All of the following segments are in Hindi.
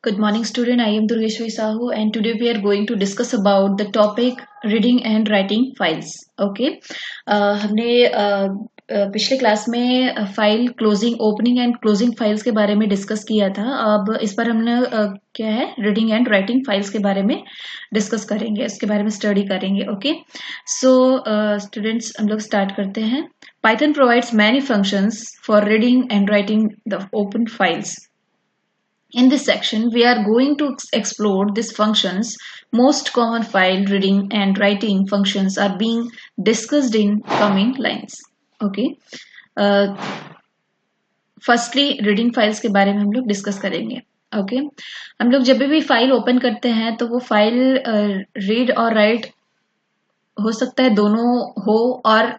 Good morning, student. I am Durgeshwari Sahu, and today we are going to discuss about the topic reading and writing files. Okay. हमने पिछले क्लास में file closing opening and closing files के बारे में डिस्कस किया था. अब इस पर हमने क्या है रीडिंग एंड राइटिंग फाइल्स के बारे में डिस्कस करेंगे, उसके बारे में स्टडी करेंगे. ओके, सो स्टूडेंट्स हम लोग स्टार्ट करते हैं. Python provides many functions for reading and writing the open files. In this section, we are going to explore these functions. Most common file reading and writing functions are being discussed in coming lines. Okay. Firstly reading files के बारे में हम लोग डिस्कस करेंगे. ओके, हम लोग जब भी फाइल ओपन करते हैं तो वो फाइल रीड और राइट हो सकता है, दोनों हो और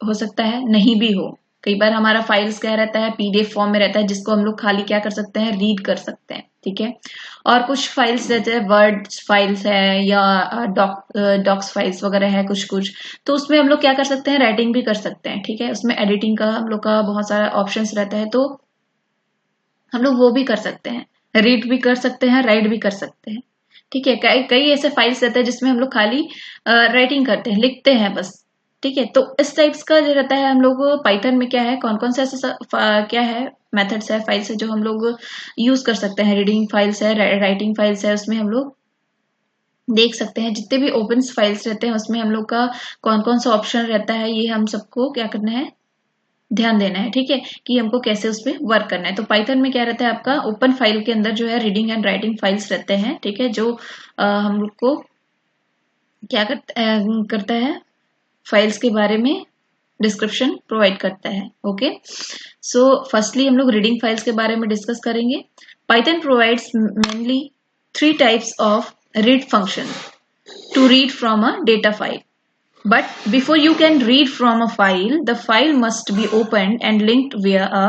हो सकता है नहीं भी हो. कई बार हमारा फाइल्स क्या रहता है, पीडीएफ फॉर्म में रहता है, जिसको हम लोग खाली क्या कर सकते हैं, रीड कर सकते हैं. ठीक है. और कुछ फाइल्स रहते हैं, वर्ड फाइल्स है या डॉक्स फाइल्स वगैरह है कुछ कुछ, तो उसमें हम लोग क्या कर सकते हैं, राइटिंग भी कर सकते हैं. ठीक है. उसमें एडिटिंग का हम लोग का बहुत सारा ऑप्शंस रहता है, तो हम लोग वो भी कर सकते हैं, रीड भी कर सकते हैं, राइट भी कर सकते हैं. ठीक है. कई ऐसे फाइल्स रहते हैं जिसमें हम लोग खाली राइटिंग करते हैं, लिखते हैं बस. ठीक है. तो इस टाइप्स का जो रहता है, हम लोग पाइथन में क्या है, कौन कौन से ऐसे क्या है मेथड्स है, फाइल्स है जो हम लोग यूज कर सकते हैं. रीडिंग फाइल्स है, राइटिंग फाइल्स है, उसमें हम लोग देख सकते हैं. जितने भी ओपन फाइल्स रहते हैं उसमें हम लोग का कौन कौन सा ऑप्शन रहता है, ये हम सबको क्या करना है, ध्यान देना है. ठीक है, कि हमको कैसे उसमें वर्क करना है. तो पाइथन में क्या रहता है, आपका ओपन फाइल के अंदर जो है रीडिंग एंड राइटिंग फाइल्स रहते हैं. ठीक है. जो हम लोग को क्या करता है, फाइल्स के बारे में डिस्क्रिप्शन प्रोवाइड करता है. ओके, सो फर्स्टली हम लोग रीडिंग फाइल्स के बारे में डिस्कस करेंगे. Python provides mainly 3 types of read function to read from a data file. But before you can read from a file, the file must be opened and linked via a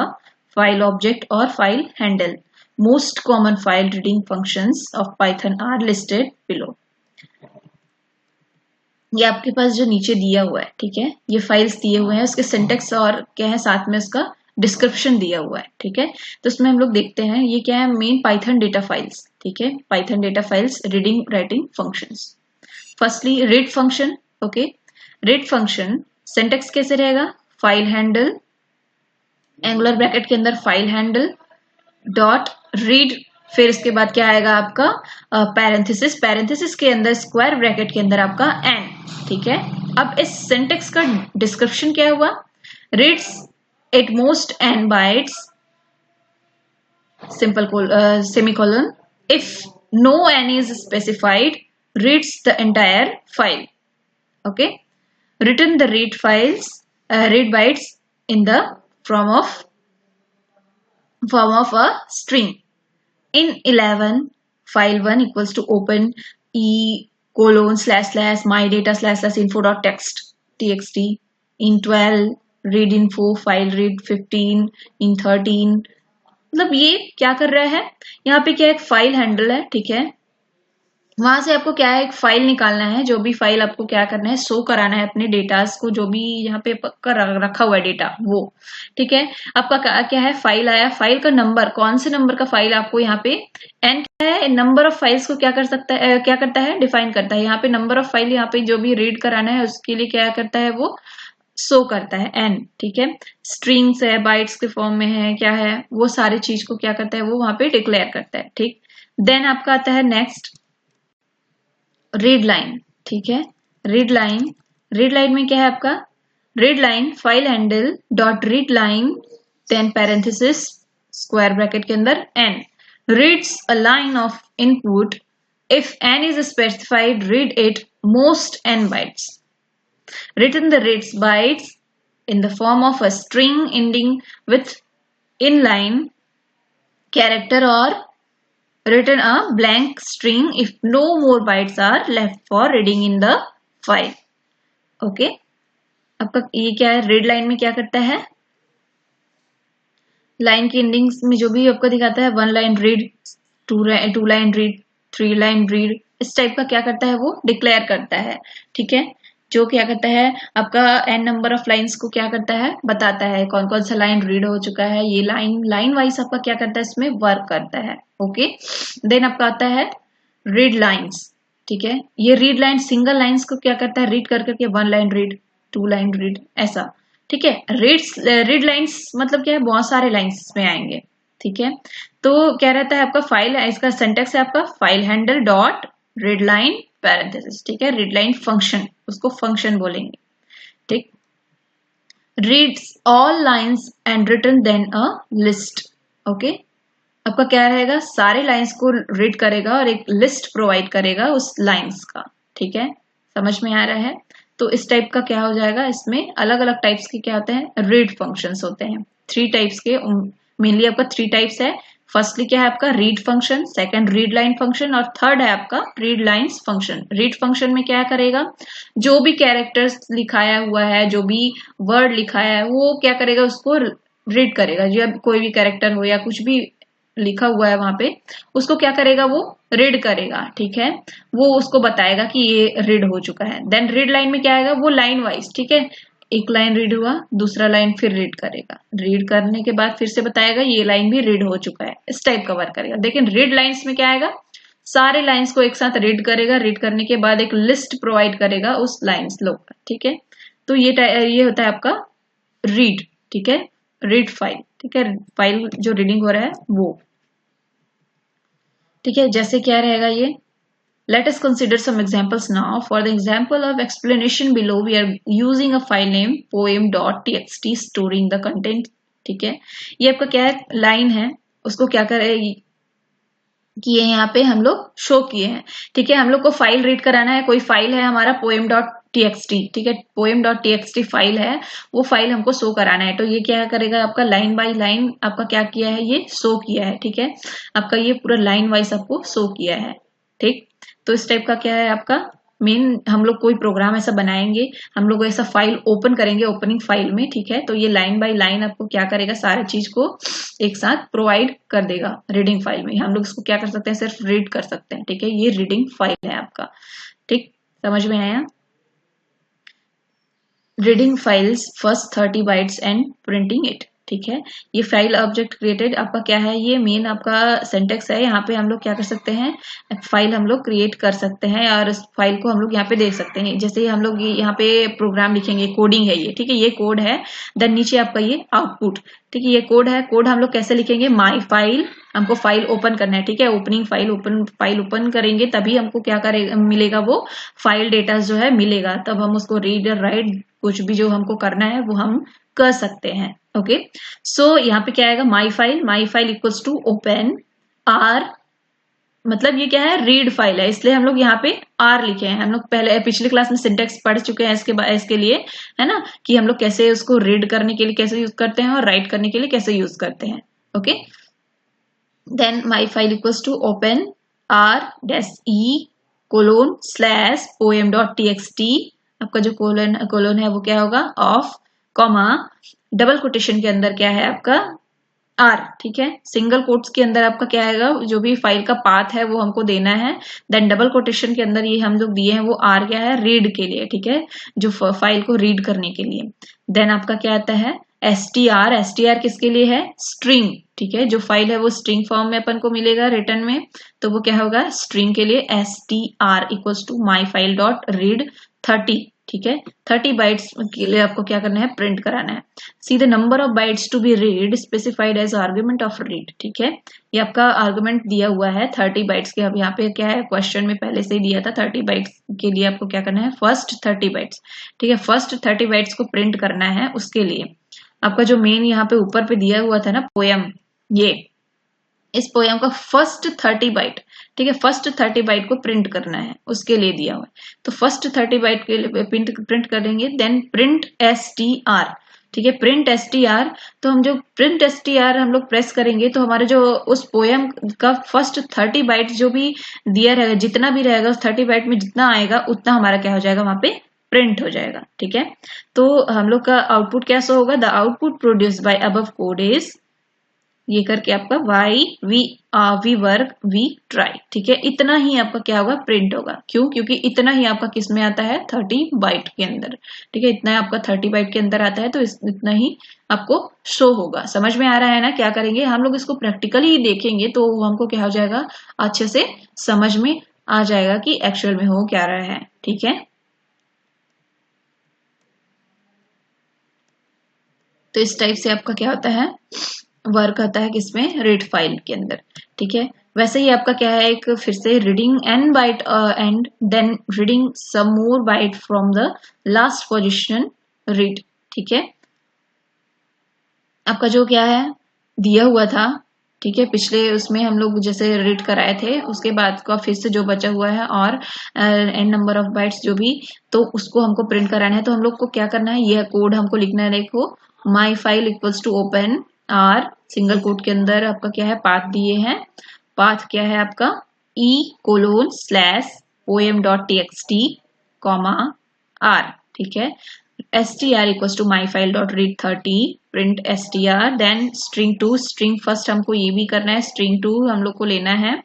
file object or file handle. Most common file reading functions of Python are listed below. ये आपके पास जो नीचे दिया हुआ है, ठीक है, ये फाइल्स दिए हुए हैं, उसके सिंटेक्स और क्या है, साथ में उसका डिस्क्रिप्शन दिया हुआ है. ठीक है. तो उसमें हम लोग देखते हैं ये क्या है, मेन पाइथन डेटा फाइल्स. ठीक है. Python data files reading writing functions. Firstly read function. Okay, read function syntax कैसे रहेगा, फाइल हैंडल, एंगुलर ब्रैकेट के अंदर फाइल हैंडल डॉट रीड, फिर इसके बाद क्या आएगा आपका पैरेंथेसिस, पैरेंथेसिस के अंदर स्क्वायर ब्रैकेट के अंदर आपका एन. ठीक है. अब इस सिंटेक्स का डिस्क्रिप्शन क्या हुआ, reads at most n bytes simple semicolon, if no n is specified reads the entire file. Okay, written the read bytes in the form of a string. In 11, file 1 equals to open e:// my data /info.txt. In 12, read info file read 15. In 13, मतलब ये क्या कर रहा है, यहाँ पे क्या एक फाइल हैंडल है. ठीक है. वहां से आपको क्या है, एक फाइल निकालना है, जो भी फाइल आपको क्या करना है, शो कराना है अपने डेटास को, जो भी यहाँ पे रखा हुआ है डेटा वो. ठीक है. आपका क्या है, फाइल आया, फाइल का नंबर, कौन से नंबर का फाइल आपको यहाँ पे, एन क्या है, नंबर ऑफ फाइल्स को क्या कर सकता है, क्या करता है, डिफाइन करता है. यहाँ पे नंबर ऑफ फाइल, यहाँ पे जो भी रीड कराना है उसके लिए क्या करता है, वो शो करता है एन. ठीक है. स्ट्रिंग्स है, बाइट्स के फॉर्म में है, क्या है, वो सारी चीज को क्या करता है, वो वहां पे डिक्लेयर करता है. ठीक. देन आपका आता है नेक्स्ट रीड लाइन. ठीक है. रीड लाइन, रीड लाइन में क्या है आपका, read line file handle dot read line, then parenthesis square bracket के अंदर n, reads a line of input, if n is specified read it most n bytes. Written the reads bytes in the form of a string ending with inline character or written a blank string if no more bytes are left for reading in the file. Okay, आपका ये क्या है, रीड लाइन में क्या करता है, लाइन की एंडिंग्स में जो भी आपको दिखाता है, 1 line read, 2 line read, 3 line read, इस टाइप का क्या करता है, वो डिक्लेयर करता है. ठीक है. जो क्या करता है आपका n नंबर ऑफ लाइंस को क्या करता है, बताता है कौन कौन सा लाइन रीड हो चुका है। ये लाइन वाइज आपका क्या करता है, इसमें वर्क करता है। ओके, देन आपका आता है रीड लाइन्स। ठीक है, ये रीड लाइन सिंगल लाइन्स को क्या करता है, रीड कर करके 1 लाइन रीड, 2 लाइन रीड, ऐसा। ठीक है, रीड लाइन्स मतलब क्या है, बहुत सारे लाइन्स में आएंगे। ठीक है, तो क्या रहता है आपका फाइल, इसका सिंटैक्स है आपका file handle dot read line parenthesis. ठीक है, रीड लाइन फंक्शन, उसको फंक्शन बोलेंगे। ठीक, reads all lines and return then a list. Okay, आपका क्या रहेगा, सारे लाइंस को रीड करेगा और एक लिस्ट प्रोवाइड करेगा उस लाइंस का। ठीक है, समझ में आ रहा है। तो इस टाइप का क्या हो जाएगा, इसमें अलग अलग टाइप्स के क्या होते हैं, रीड फंक्शंस होते हैं। 3 टाइप्स के, मेनली आपका 3 टाइप्स है। फर्स्टली क्या है आपका read function, second read line function और थर्ड है आपका read lines function. Read function में क्या करेगा, जो भी कैरेक्टर्स लिखाया हुआ है, जो भी वर्ड लिखाया है, वो क्या करेगा, उसको रीड करेगा। जब कोई भी कैरेक्टर हो या कुछ भी लिखा हुआ है वहां पे, उसको क्या करेगा, वो रीड करेगा। ठीक है, वो उसको बताएगा कि ये रीड हो चुका है। देन रीड लाइन में क्या आएगा, वो लाइन वाइज, ठीक है, एक लाइन रीड हुआ, दूसरा लाइन फिर रीड करेगा, रीड करने के बाद फिर से बताएगा ये लाइन भी रीड हो चुका है, इस टाइप का वर्क करेगा। लेकिन रीड लाइन्स में क्या आएगा, सारे लाइन्स को एक साथ रीड करेगा, रीड करने के बाद एक लिस्ट प्रोवाइड करेगा उस लाइन्स लोग का। ठीक है, तो ये होता है आपका रीड। ठीक है, रीड फाइल। ठीक है, फाइल जो रीडिंग हो रहा है वो। ठीक है, जैसे क्या रहेगा ये, let us consider some examples now. For the example of explanation below, we are using a file name poem.txt storing the content. ठीक है, ये आपका क्या है, लाइन है, उसको क्या करेगी कि ये यहाँ पे हम लोग शो किए हैं। ठीक है, हम लोग को फाइल रीड कराना है, कोई फाइल है हमारा poem.txt। ठीक है, poem.txt फाइल है, वो फाइल हमको शो कराना है। तो ये क्या करेगा, आपका लाइन बाय लाइन आपका क्या किया है, ये शो किया है। ठीक है, आपका ये पूरा लाइन वाइज आपको शो किया है। ठीक, तो इस टाइप का क्या है आपका मेन, हम लोग कोई प्रोग्राम ऐसा बनाएंगे, हम लोग ऐसा फाइल ओपन करेंगे ओपनिंग फाइल में। ठीक है, तो ये लाइन बाय लाइन आपको क्या करेगा, सारे चीज को एक साथ प्रोवाइड कर देगा रीडिंग फाइल में। हम लोग इसको क्या कर सकते हैं, सिर्फ रीड कर सकते हैं। ठीक है, ये रीडिंग फाइल है आपका। ठीक, समझ में आया। Reading files first 30 bytes and printing it. ठीक है, ये फाइल ऑब्जेक्ट क्रिएटेड आपका क्या है, ये मेन आपका सिंटेक्स है। यहाँ पे हम लोग क्या कर सकते हैं, फाइल हम लोग क्रिएट कर सकते हैं और इस फाइल को हम लोग यहाँ पे देख सकते हैं। जैसे हम लोग यहाँ पे प्रोग्राम लिखेंगे, कोडिंग है ये। ठीक है, ये कोड है, देन नीचे आपका ये आउटपुट। ठीक है, ये कोड है, कोड हम लोग कैसे लिखेंगे, माई फाइल, हमको फाइल ओपन करना है। ठीक है, ओपनिंग फाइल ओपन करेंगे तभी हमको क्या करेगा, मिलेगा वो फाइल डेटा जो है मिलेगा, तब हम उसको रीड और राइट कुछ भी जो हमको करना है वो हम कर सकते हैं। ओके, सो यहाँ पे क्या आएगा, my file equals to open r, मतलब ये क्या है, रीड फाइल है, इसलिए हम लोग यहाँ पे आर लिखे हैं। हम लोग पहले पिछली क्लास में सिंटेक्स पढ़ चुके हैं इसके लिए, है ना, कि हम लोग कैसे उसको रीड करने के लिए कैसे यूज करते हैं और राइट करने के लिए कैसे यूज करते हैं। Okay, then my file equals to open r dash e colon slash poem.txt, आपका जो कोलोन है वो क्या होगा, ऑफ कॉमा डबल कोटेशन के अंदर क्या है आपका आर। ठीक है, सिंगल कोट्स के अंदर आपका क्या आएगा, जो भी फाइल का पाथ है वो हमको देना है। देन डबल कोटेशन के अंदर ये हम लोग दिए हैं वो आर क्या है, रीड के लिए। ठीक है, जो फाइल को रीड करने के लिए। देन आपका क्या आता है, str किसके लिए है, स्ट्रिंग। ठीक है, जो फाइल है वो स्ट्रिंग फॉर्म में अपन को मिलेगा रिटर्न में, तो वो क्या होगा, स्ट्रिंग के लिए str equals to my file dot read 30। ठीक है, 30 बाइट्स के लिए आपको क्या करना है, प्रिंट कराना है। See the number of bytes to be read specified as argument of read. ठीक है, ये आपका आर्गुमेंट दिया हुआ है 30 बाइट्स के। अब यहाँ पे क्या है, क्वेश्चन में पहले से ही दिया था 30 बाइट्स के लिए आपको क्या करना है, फर्स्ट 30 बाइट्स। ठीक है, फर्स्ट 30 बाइट्स को प्रिंट करना है, उसके लिए आपका जो मेन यहाँ पे ऊपर पे दिया हुआ था ना पोयम, ये इस पोयम का फर्स्ट 30 बाइट, ठीक है, फर्स्ट 30 बाइट को प्रिंट करना है, उसके लिए दिया हुआ है। तो फर्स्ट 30 बाइट के लिए प्रिंट करेंगे, देन प्रिंट str। ठीक है, प्रिंट str, तो हम जो प्रिंट str हम लोग प्रेस करेंगे तो हमारे जो उस पोयम का फर्स्ट 30 बाइट जो भी दिया रहेगा, जितना भी रहेगा उस 30 बाइट में जितना आएगा उतना हमारा क्या हो जाएगा, वहां पे प्रिंट हो जाएगा। ठीक है, तो हम लोग का आउटपुट क्या शो होगा, the output produced by above code is ये करके आपका वाई वी वर्क वी ट्राई, ठीक है। इतना ही आपका क्या होगा, प्रिंट होगा। क्यों? क्योंकि इतना ही आपका किस में आता है, 30 बाइट के अंदर, ठीक है। इतना आपका 30 बाइट के अंदर आता है, तो इतना ही आपको शो होगा। समझ में आ रहा है ना? क्या करेंगे हम लोग, इसको प्रैक्टिकली देखेंगे तो हमको क्या हो जाएगा, अच्छे से समझ में आ जाएगा कि एक्चुअल में हो क्या रहा है, ठीक है। तो इस टाइप से आपका क्या होता है, वर्क आता है किसमें, रीड फाइल के अंदर, ठीक है। वैसे ही आपका क्या है, एक फिर से reading n byte and then reading some more byte from the last position read, ठीक है। आपका जो क्या है दिया हुआ था, ठीक है, पिछले उसमें हम लोग जैसे रीड कराए थे, उसके बाद का फिर से जो बचा हुआ है और एन नंबर ऑफ बाइट्स जो भी, तो उसको हमको प्रिंट कराना है। तो हम लोग को क्या करना है, यह कोड हमको लिखना है। देखो, my file equals to open r, single quote के अंदर आपका क्या है, पाथ दिए हैं। पाथ क्या है आपका, e:/poem.txt, आर, ठीक है। str equals to my file dot read 30, print str, then string 2, string first हमको ये भी करना है, स्ट्रिंग 2 हम लोग को लेना है।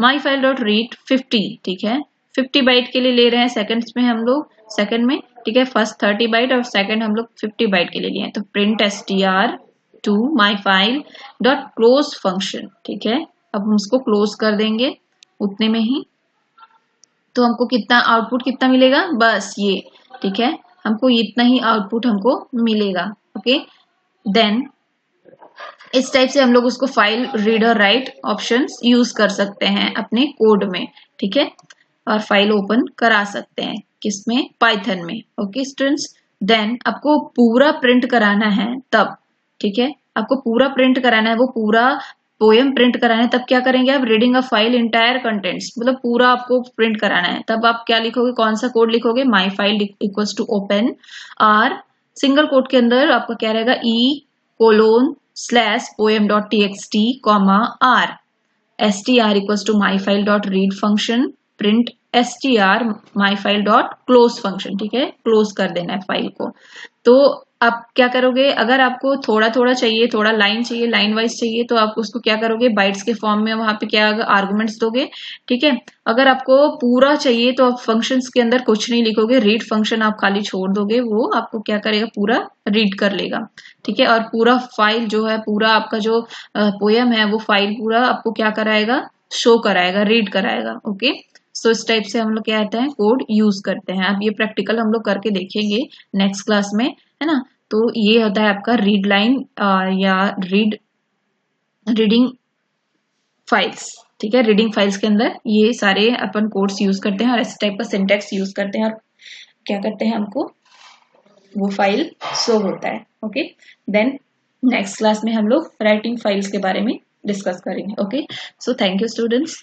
माई फाइल डॉट रीड 50, ठीक है, 50 बाइट के लिए ले रहे हैं सेकंड्स में हम लोग, सेकंड में, ठीक है। फर्स्ट 30 बाइट और सेकंड हम लोग 50 बाइट के लिए लिए हैं। तो print str two my file dot close function, ठीक है। अब हम उसको क्लोज कर देंगे उतने में ही। तो हमको कितना आउटपुट कितना मिलेगा, बस ये, ठीक है। हमको इतना ही आउटपुट हमको मिलेगा, ओके। देन इस टाइप से हम लोग उसको फाइल रीड और राइट ऑप्शंस यूज कर सकते हैं अपने कोड में, ठीक है। और फाइल ओपन करा सकते हैं किसमें, पाइथन में, ओके स्टूडेंट्स। देन आपको पूरा प्रिंट कराना है तब, ठीक है, आपको पूरा प्रिंट कराना है, वो पूरा पोएम प्रिंट कराना है, तब क्या करेंगे आप, reading a file entire contents, मतलब पूरा आपको प्रिंट कराना है। तब आप क्या लिखोगे, कौन सा कोड लिखोगे, my file equals to open r, single code के अंदर आपका क्या रहेगा, e:/poem.txt, r, str equals to my file dot read function, print str my file dot close function, ठीक है, क्लोज कर देना है फाइल को। तो आप क्या करोगे, अगर आपको थोड़ा थोड़ा चाहिए, थोड़ा लाइन चाहिए, लाइन वाइज चाहिए, तो आप उसको क्या करोगे, बाइट्स के फॉर्म में वहां पे क्या आर्गुमेंट्स दोगे, ठीक है। अगर आपको पूरा चाहिए तो आप फंक्शंस के अंदर कुछ नहीं लिखोगे, रीड फंक्शन आप खाली छोड़ दोगे, वो आपको क्या करेगा, पूरा रीड कर लेगा, ठीक है। और पूरा फाइल जो है, पूरा आपका जो पोयम है, वो फाइल पूरा आपको क्या कराएगा, शो कराएगा, रीड कराएगा, ओके। सो इस टाइप से हम लोग क्या कहते हैं, कोड यूज करते हैं। अब ये प्रैक्टिकल हम लोग करके देखेंगे नेक्स्ट क्लास में, है ना। तो ये होता है आपका रीड लाइन या रीडिंग फाइल्स, ठीक है। रीडिंग फाइल्स के अंदर ये सारे अपन कोड्स यूज करते हैं और इस टाइप का सिंटेक्स यूज करते हैं और क्या करते हैं, हमको वो फाइल शो होता है, ओके। देन नेक्स्ट क्लास में हम लोग राइटिंग फाइल्स के बारे में डिस्कस करेंगे, okay. So thank you students.